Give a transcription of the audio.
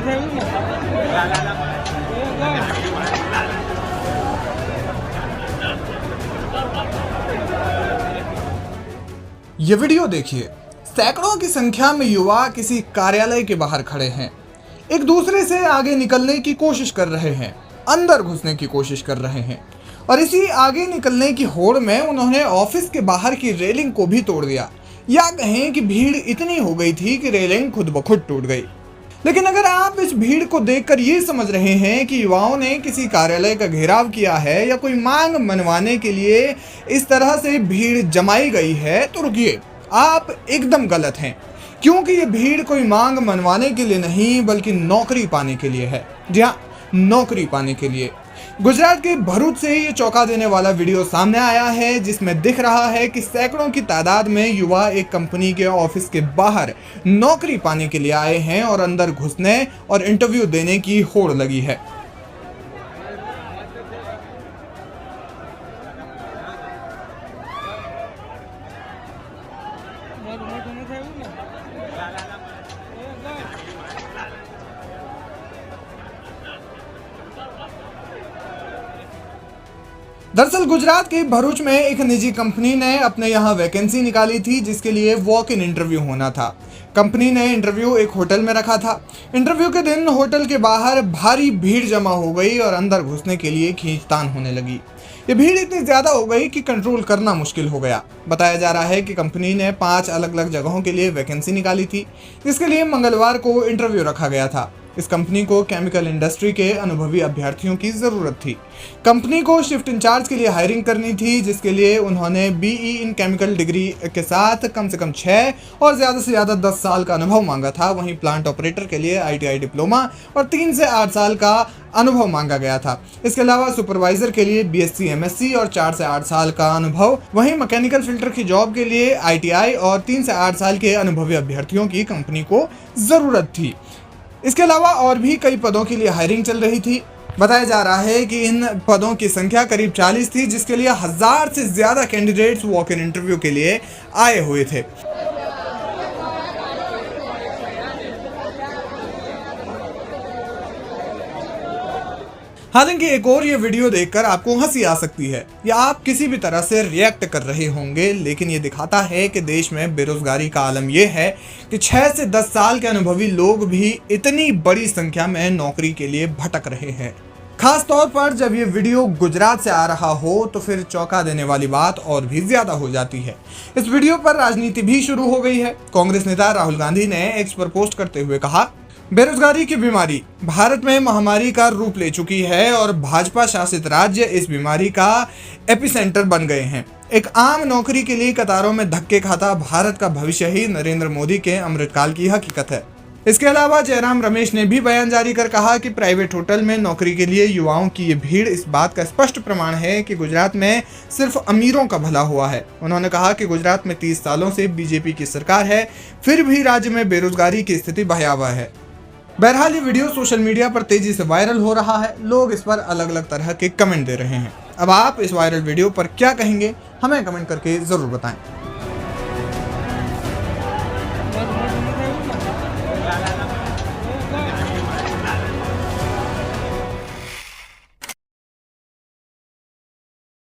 ये वीडियो देखिए। सैकड़ों की संख्या में युवा किसी कार्यालय के बाहर खड़े हैं, एक दूसरे से आगे निकलने की कोशिश कर रहे हैं, अंदर घुसने की कोशिश कर रहे हैं और इसी आगे निकलने की होड़ में उन्होंने ऑफिस के बाहर की रेलिंग को भी तोड़ दिया, या कहें कि भीड़ इतनी हो गई थी कि रेलिंग खुद ब खुद टूट गई। लेकिन अगर आप इस भीड़ को देखकर ये समझ रहे हैं कि युवाओं ने किसी कार्यालय का घेराव किया है या कोई मांग मनवाने के लिए इस तरह से भीड़ जमाई गई है, तो रुकिए, आप एकदम गलत हैं। क्योंकि ये भीड़ कोई मांग मनवाने के लिए नहीं बल्कि नौकरी पाने के लिए है। जी हाँ, नौकरी पाने के लिए। गुजरात के भरूच से ये चौंका देने वाला वीडियो सामने आया है, जिसमें दिख रहा है कि सैकड़ों की तादाद में युवा एक कंपनी के ऑफिस के बाहर नौकरी पाने के लिए आए हैं और अंदर घुसने और इंटरव्यू देने की होड़ लगी है। दरअसल गुजरात के भरूच में एक निजी कंपनी ने अपने यहाँ वैकेंसी निकाली थी, जिसके लिए वॉक इन इंटरव्यू होना था। कंपनी ने इंटरव्यू एक होटल में रखा था। इंटरव्यू के दिन होटल के बाहर भारी भीड़ जमा हो गई और अंदर घुसने के लिए खींचतान होने लगी। ये भीड़ इतनी ज्यादा हो गई कि कंट्रोल करना मुश्किल हो गया। बताया जा रहा है कि कंपनी ने 5 अलग अलग जगहों के लिए वैकेंसी निकाली थी, जिसके लिए मंगलवार को इंटरव्यू रखा गया था। इस कंपनी को केमिकल इंडस्ट्री के अनुभवी अभ्यर्थियों की जरूरत थी। कंपनी को शिफ्ट इंचार्ज के लिए हायरिंग करनी थी, जिसके लिए उन्होंने बीई इन केमिकल डिग्री के साथ कम से कम 6 और ज़्यादा से ज़्यादा 10 साल का अनुभव मांगा था। वहीं प्लांट ऑपरेटर के लिए ITI डिप्लोमा और 3 से 8 साल का अनुभव मांगा गया था। इसके अलावा सुपरवाइजर के लिए BSc MSc और 4 से 8 साल का अनुभव। वहीं मैकेनिकल फिल्टर की जॉब के लिए ITI और 3 से 8 साल के अनुभवी अभ्यर्थियों की कंपनी को ज़रूरत थी। इसके अलावा और भी कई पदों के लिए हायरिंग चल रही थी। बताया जा रहा है कि इन पदों की संख्या करीब 40 थी, जिसके लिए 1000 से ज़्यादा कैंडिडेट्स वॉक इन इंटरव्यू के लिए आए हुए थे। हालांकि एक और ये वीडियो देखकर आपको हंसी आ सकती है या आप किसी भी तरह से रिएक्ट कर रहे होंगे, लेकिन ये दिखाता है कि देश में बेरोजगारी का आलम ये है कि 6 से 10 साल के अनुभवी लोग भी इतनी बड़ी संख्या में नौकरी के लिए भटक रहे हैं। खास तौर पर जब ये वीडियो गुजरात से आ रहा हो तो फिर चौंका देने वाली बात और भी ज्यादा हो जाती है। इस वीडियो पर राजनीति भी शुरू हो गई है। कांग्रेस नेता राहुल गांधी ने एक्स पर पोस्ट करते हुए कहा, बेरोजगारी की बीमारी भारत में महामारी का रूप ले चुकी है और भाजपा शासित राज्य इस बीमारी का एपिसेंटर बन गए हैं। एक आम नौकरी के लिए कतारों में धक्के खाता भारत का भविष्य ही नरेंद्र मोदी के अमृतकाल की हकीकत है। इसके अलावा जयराम रमेश ने भी बयान जारी कर कहा कि प्राइवेट होटल में नौकरी के लिए युवाओं की ये भीड़ इस बात का स्पष्ट प्रमाण है कि गुजरात में सिर्फ अमीरों का भला हुआ है। उन्होंने कहा कि गुजरात में 30 सालों से बीजेपी की सरकार है, फिर भी राज्य में बेरोजगारी की स्थिति भयावह है। बहरहाल ये वीडियो सोशल मीडिया पर तेजी से वायरल हो रहा है। लोग इस पर अलग अलग तरह के कमेंट दे रहे हैं। अब आप इस वायरल वीडियो पर क्या कहेंगे, हमें कमेंट करके जरूर बताएं।